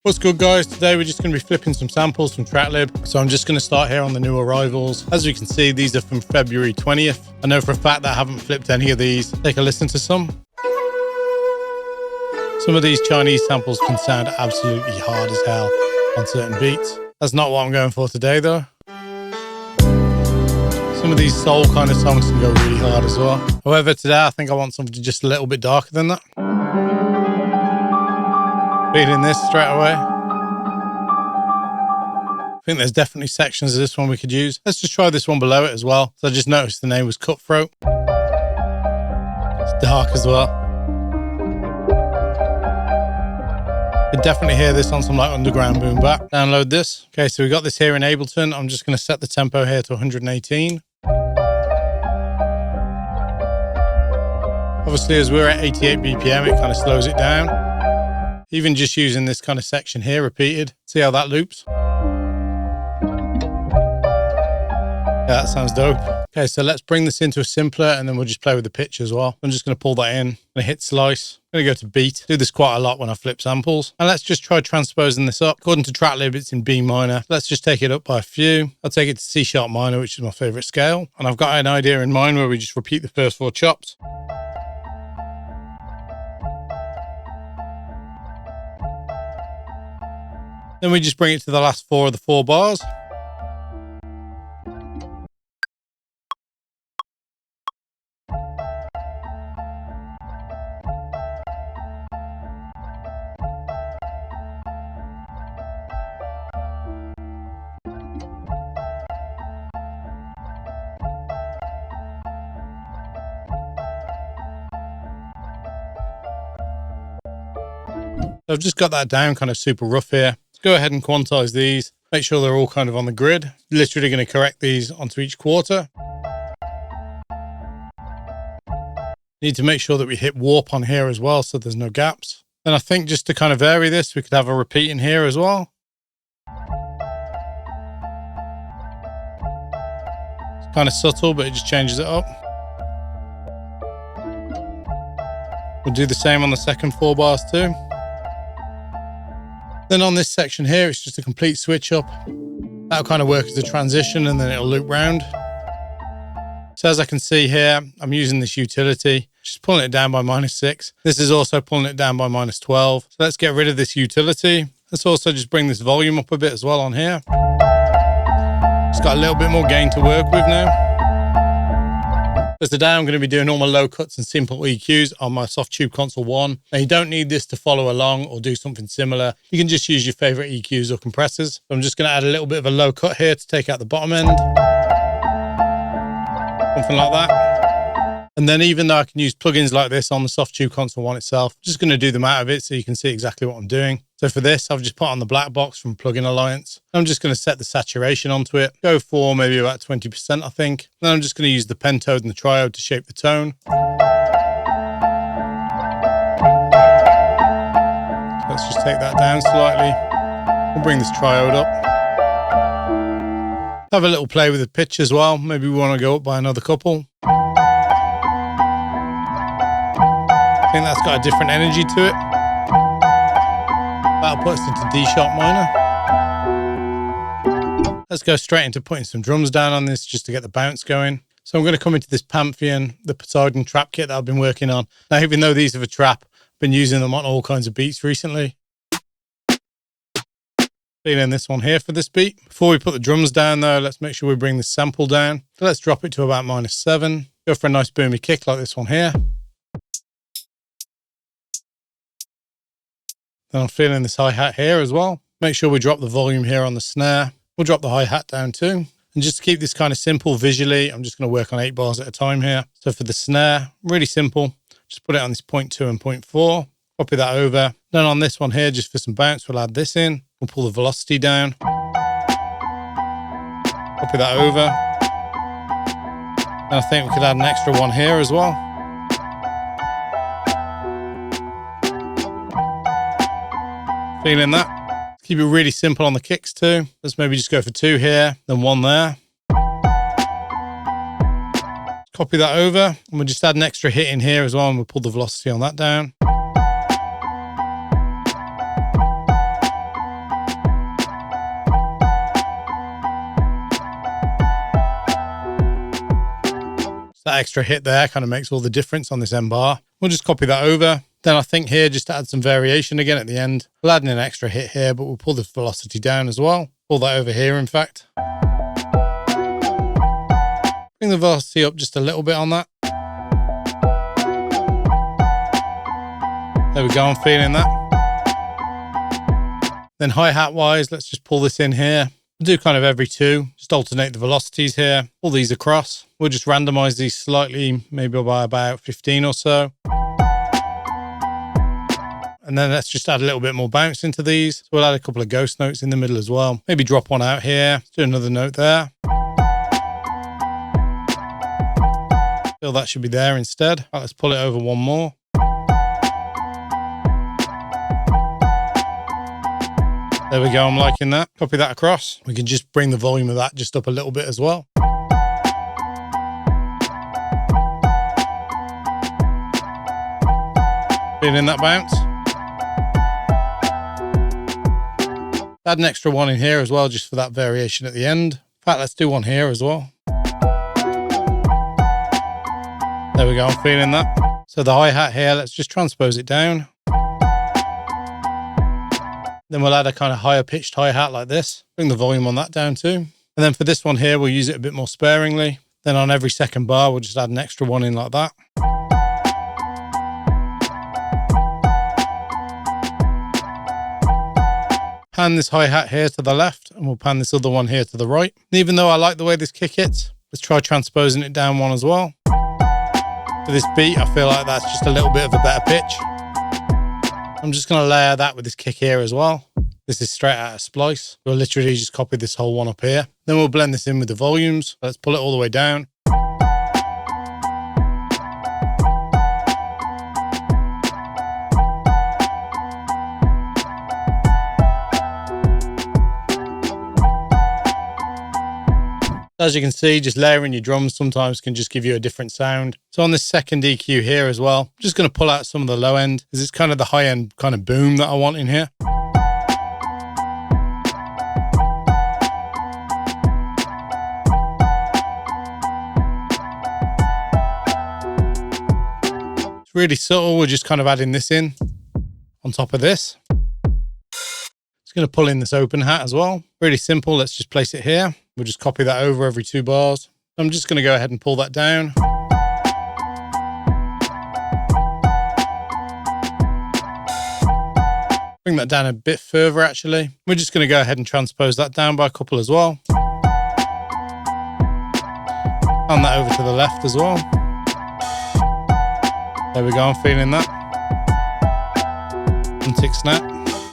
What's good, guys? Today we're just going to be flipping some samples from TrackLib. So I'm just going to start here on the new arrivals. As you can see, these are from February 20th. I know for a fact that I haven't flipped any of these. Take a listen to some. Some of these Chinese samples can sound absolutely hard as hell on certain beats. That's not what I'm going for today though. Some of these soul kind of songs can go really hard as well. However, today I think I want something just a little bit darker than that. Feeling this straight away. I think there's definitely sections of this one we could use. Let's just try this one below it as well. So I just noticed the name was Cutthroat. It's dark as well. You can definitely hear this on some like underground boom bap. Download this. Okay, so we got this here in Ableton. I'm just going to set the tempo here to 118. Obviously, as we're at 88 BPM, it kind of slows it down. Even just using this kind of section here repeated. See how that loops? Yeah, that sounds dope. Okay, so let's bring this into a simpler and then we'll just play with the pitch as well. I'm just going to pull that in. I'm going to hit slice. I'm going to go to beat. Do this quite a lot when I flip samples. And let's just try transposing this up. According to TrackLib, it's in B minor. Let's just take it up by a few. I'll take it to C sharp minor, which is my favorite scale. And I've got an idea in mind where we just repeat the first 4 chops. Then we just bring it to the last 4 of the 4 bars. So I've just got that down kind of super rough here. Go ahead and quantize these. Make sure they're all kind of on the grid. Literally going to correct these onto each quarter. Need to make sure that we hit warp on here as well so there's no gaps. And I think just to kind of vary this, we could have a repeat in here as well. It's kind of subtle, but it just changes it up. We'll do the same on the second 4 bars too. Then on this section here, it's just a complete switch up. That'll kind of work as a transition and then it'll loop round. So as I can see here, I'm using this utility, just pulling it down by -6. This is also pulling it down by -12. So let's get rid of this utility. Let's also just bring this volume up a bit as well on here. It's got a little bit more gain to work with now. So today I'm going to be doing all my low cuts and simple EQs on my Soft Tube Console 1. Now you don't need this to follow along or do something similar. You can just use your favorite EQs or compressors. So I'm just going to add a little bit of a low cut here to take out the bottom end. Something like that. And then even though I can use plugins like this on the Soft Tube Console 1 itself, I'm just going to do them out of it so you can see exactly what I'm doing. So for this, I've just put on the black box from Plugin Alliance. I'm just going to set the saturation onto it. Go for maybe about 20%, I think. Then I'm just going to use the pentode and the triode to shape the tone. Let's just take that down slightly. We'll bring this triode up. Have a little play with the pitch as well. Maybe we want to go up by another couple. I think that's got a different energy to it. That'll put us into D sharp minor. Let's go straight into putting some drums down on this just to get the bounce going. So I'm going to come into this Pantheon, the Poseidon trap kit that I've been working on. Now, even though these are a trap, I've been using them on all kinds of beats recently. Feeling this one here for this beat. Before we put the drums down though, let's make sure we bring the sample down. So let's drop it to about -7. Go for a nice boomy kick like this one here. Then I'm feeling this hi-hat here as well. Make sure we drop the volume here on the snare. We'll drop the hi-hat down too. And just to keep this kind of simple visually, I'm just going to work on 8 bars at a time here. So for the snare, really simple. Just put it on this 0.2 and 0.4. Copy that over. Then on this one here, just for some bounce, we'll add this in. We'll pull the velocity down. Copy that over. And I think we could add an extra one here as well. Feeling that. Keep it really simple on the kicks too. Let's maybe just go for 2 here, then 1 there. Copy that over, and we'll just add an extra hit in here as well, and we'll pull the velocity on that down. So that extra hit there kind of makes all the difference on this M bar. We'll just copy that over. Then I think here, just to add some variation again at the end, we'll add in an extra hit here, but we'll pull the velocity down as well. Pull that over here, in fact. Bring the velocity up just a little bit on that. There we go, I'm feeling that. Then hi-hat wise, let's just pull this in here. We'll do kind of every two, just alternate the velocities here, pull these across. We'll just randomize these slightly, maybe by about 15 or so. And then let's just add a little bit more bounce into these. So we'll add a couple of ghost notes in the middle as well. Maybe drop one out here, let's do another note there. Feel that should be there instead. Right, let's pull it over one more. There we go, I'm liking that. Copy that across. We can just bring the volume of that just up a little bit as well. Feeling that bounce. Add an extra one in here as well, just for that variation at the end. In fact, let's do one here as well. There we go, I'm feeling that. So the hi-hat here, let's just transpose it down. Then we'll add a kind of higher pitched hi-hat like this. Bring the volume on that down too. And then for this one here, we'll use it a bit more sparingly. Then on every second bar, we'll just add an extra one in like that. Pan this hi-hat here to the left, and we'll pan this other one here to the right. And even though I like the way this kick hits, let's try transposing it down one as well. For this beat, I feel like that's just a little bit of a better pitch. I'm just going to layer that with this kick here as well. This is straight out of Splice. We'll literally just copy this whole one up here. Then we'll blend this in with the volumes. Let's pull it all the way down. As you can see, just layering your drums sometimes can just give you a different sound. So on this second EQ here as well, I'm just going to pull out some of the low end, because it's kind of the high end kind of boom that I want in here. It's really subtle, we're just kind of adding this in on top of this. It's going to pull in this open hat as well. Really simple, let's just place it here. We'll just copy that over every two bars. I'm just going to go ahead and pull that down. Bring that down a bit further actually. We're just going to go ahead and transpose that down by a couple as well. And that over to the left as well. There we go, I'm feeling that. Untick snap.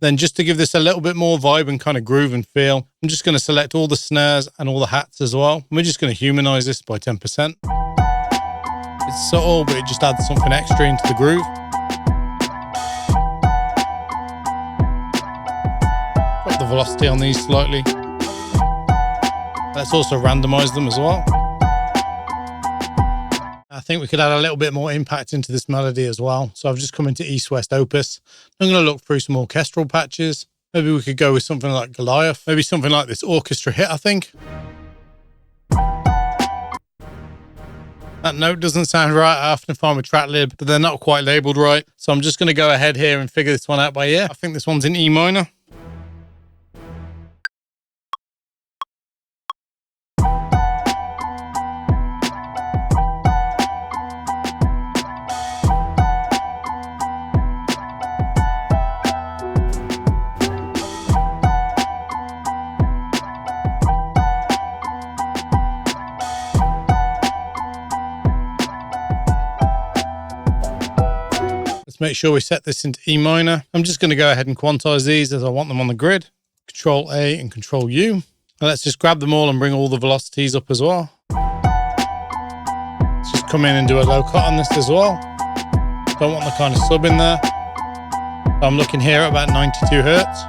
Then just to give this a little bit more vibe and kind of groove and feel, I'm just going to select all the snares and all the hats as well. And we're just going to humanize this by 10%. It's subtle, but it just adds something extra into the groove. Drop the velocity on these slightly. Let's also randomize them as well. I think we could add a little bit more impact into this melody as well. So I've just come into East West Opus. I'm going to look through some orchestral patches. Maybe we could go with something like Goliath. Maybe something like this orchestra hit, I think. That note doesn't sound right. I often find with track lib that they're not quite labeled right. So I'm just going to go ahead here and figure this one out by ear. I think this one's in E minor. Make sure we set this into E minor. I'm just going to go ahead and quantize these as I want them on the grid. Control A and Control U. And let's just grab them all and bring all the velocities up as well. Let's just come in and do a low cut on this as well. Don't want the kind of sub in there. So I'm looking here at about 92 Hertz.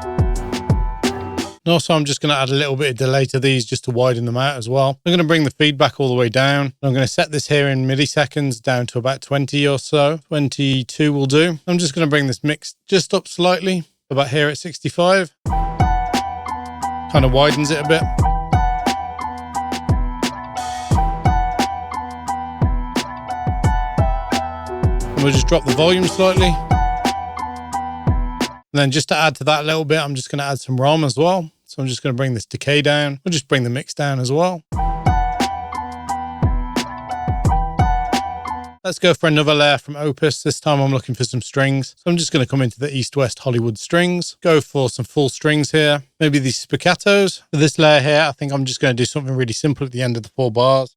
And also I'm just going to add a little bit of delay to these just to widen them out as well. I'm going to bring the feedback all the way down. I'm going to set this here in milliseconds down to about 20 or so. 22 will do. I'm just going to bring this mix just up slightly, about here at 65. Kind of widens it a bit. And we'll just drop the volume slightly. And then just to add to that a little bit, I'm just going to add some ROM as well. So I'm just going to bring this decay down. We'll just bring the mix down as well. Let's go for another layer from Opus. This time I'm looking for some strings. So I'm just going to come into the East-West Hollywood strings, go for some full strings here, maybe these spiccatos. For this layer here, I think I'm just going to do something really simple at the end of the 4 bars.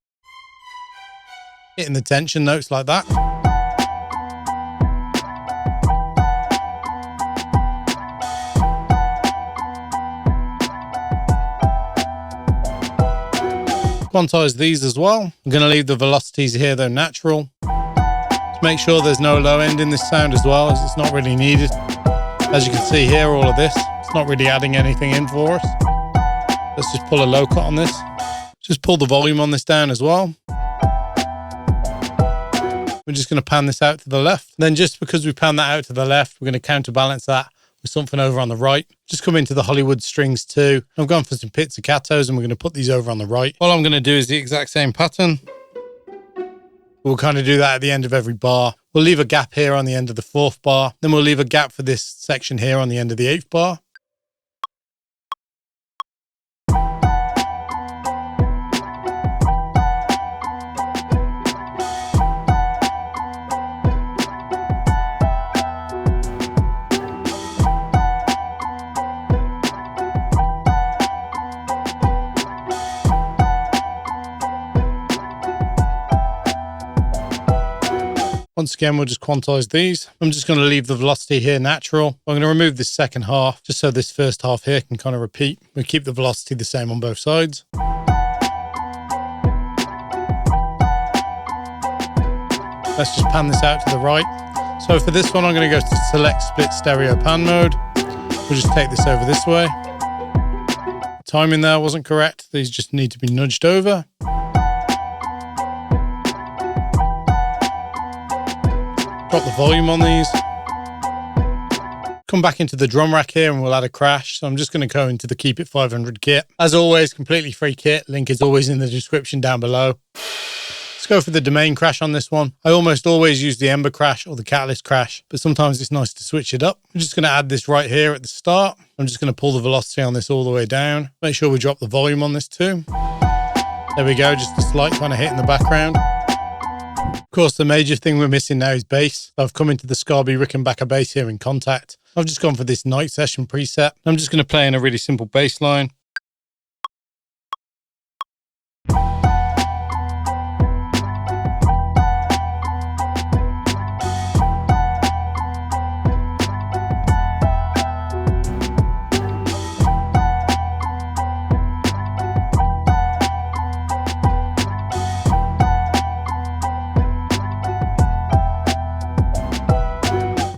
Hitting the tension notes like that. Quantize these as well. I'm going to leave the velocities here though natural. Make sure there's no low end in this sound as well, as it's not really needed. As you can see here, all of this, it's not really adding anything in for us. Let's just pull a low cut on this. Just pull the volume on this down as well. We're just going to pan this out to the left. Then just because we pan that out to the left, we're going to counterbalance that with something over on the right. Just come into the Hollywood strings too. I'm going for some pizzicatos and we're going to put these over on the right. All I'm going to do is the exact same pattern. We'll kind of do that at the end of every bar. We'll leave a gap here on the end of the 4th bar. Then we'll leave a gap for this section here on the end of the 8th bar. Once again, we'll just quantize these. I'm just going to leave the velocity here natural. I'm going to remove this second half just so this first half here can kind of repeat. We keep the velocity the same on both sides. Let's just pan this out to the right. So for this one, I'm going to go to select split stereo pan mode. We'll just take this over this way. Timing there wasn't correct. These just need to be nudged over. Drop the volume on these. Come back into the drum rack here and we'll add a crash. So I'm just going to go into the Keep It 500 kit. As always, completely free kit. Link is always in the description down below. Let's go for the domain crash on this one. I almost always use the Ember crash or the Catalyst crash, but sometimes it's nice to switch it up. I'm just going to add this right here at the start. I'm just going to pull the velocity on this all the way down. Make sure we drop the volume on this too. There we go, just a slight kind of hit in the background. Of course, the major thing we're missing now is bass. So I've come into the Scarby Rickenbacker bass here in Contact. I've just gone for this night session preset. I'm just going to play in a really simple bass line.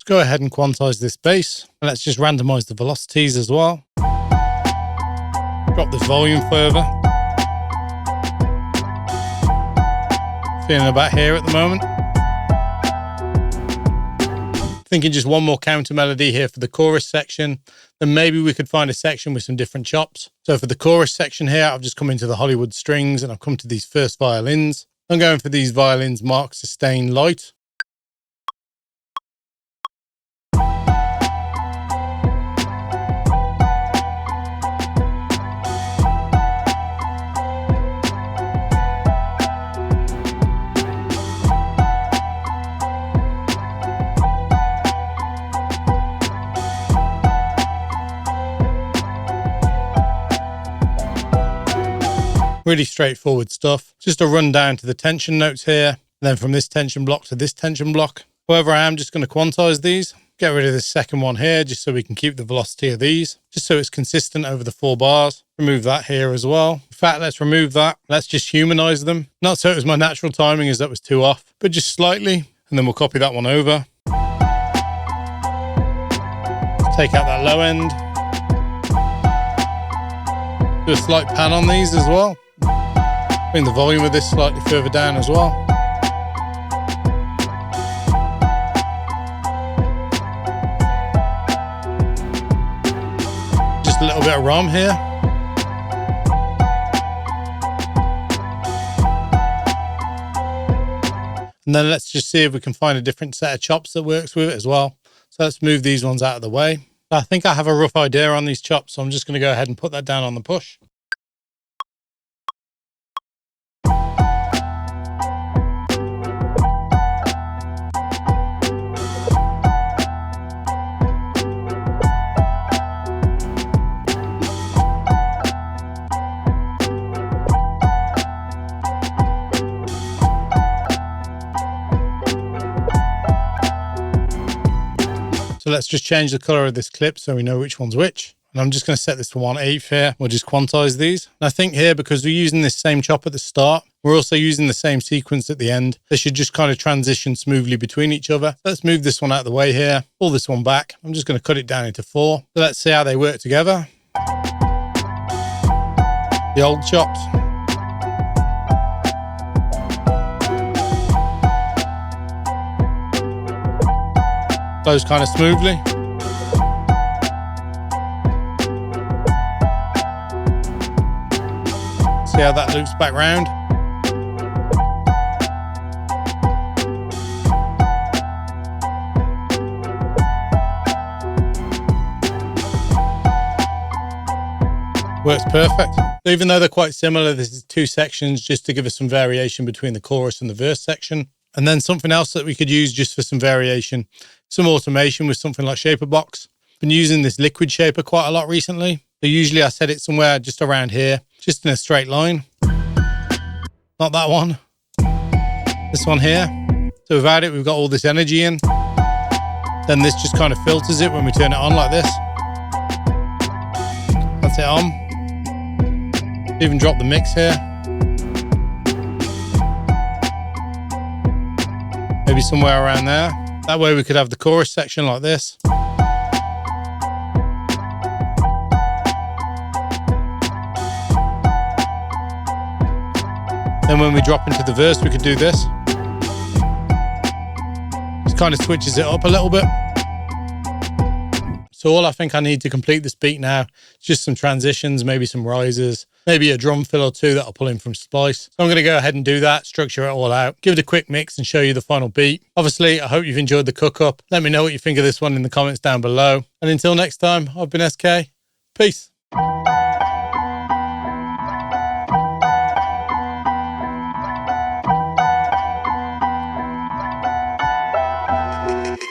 Go ahead and quantize this bass, and let's just randomize the velocities as well. Drop the volume further. Feeling about here at the moment. Thinking just one more counter melody here for the chorus section. Then maybe we could find a section with some different chops. So for the chorus section here, I've just come into the Hollywood strings and I've come to these first violins. I'm going for these violins marked sustain light. Really straightforward stuff. Just a run down to the tension notes here. And then from this tension block to this tension block. However, I am just going to quantize these. Get rid of this second one here just so we can keep the velocity of these. Just so it's consistent over the 4 bars. Remove that here as well. In fact, let's remove that. Let's just humanize them. Not so it was my natural timing as that was too off, but just slightly. And then we'll copy that one over. Take out that low end. Do a slight pan on these as well. Bring the volume of this slightly further down as well. Just a little bit of ROM here. And then let's just see if we can find a different set of chops that works with it as well. So let's move these ones out of the way. I think I have a rough idea on these chops, so I'm just going to go ahead and put that down on the push. So let's just change the color of this clip so we know which one's which. And I'm just going to set this to 1/8 here. We'll just quantize these. And I think here, because we're using this same chop at the start, we're also using the same sequence at the end. They should just kind of transition smoothly between each other. Let's move this one out of the way here. Pull this one back. I'm just going to cut it down into 4. So let's see how they work together. The old chops. Flows kind of smoothly. See how that loops back round. Works perfect. So even though they're quite similar, this is 2 sections just to give us some variation between the chorus and the verse section. And then something else that we could use just for some variation, some automation with something like ShaperBox. Been using this liquid shaper quite a lot recently. So usually I set it somewhere just around here, just in a straight line. Not that one. This one here. So without it, we've got all this energy in. Then this just kind of filters it when we turn it on like this. That's it on. Even drop the mix here. Maybe somewhere around there. That way we could have the chorus section like this. Then when we drop into the verse, we could do this. Just kind of switches it up a little bit. So all I think I need to complete this beat now is just some transitions, maybe some risers, maybe a drum fill or 2 that I'll pull in from Splice. So I'm going to go ahead and do that, structure it all out, give it a quick mix and show you the final beat. Obviously, I hope you've enjoyed the cook-up. Let me know what you think of this one in the comments down below. And until next time, I've been SK. Peace.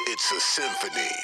It's a symphony.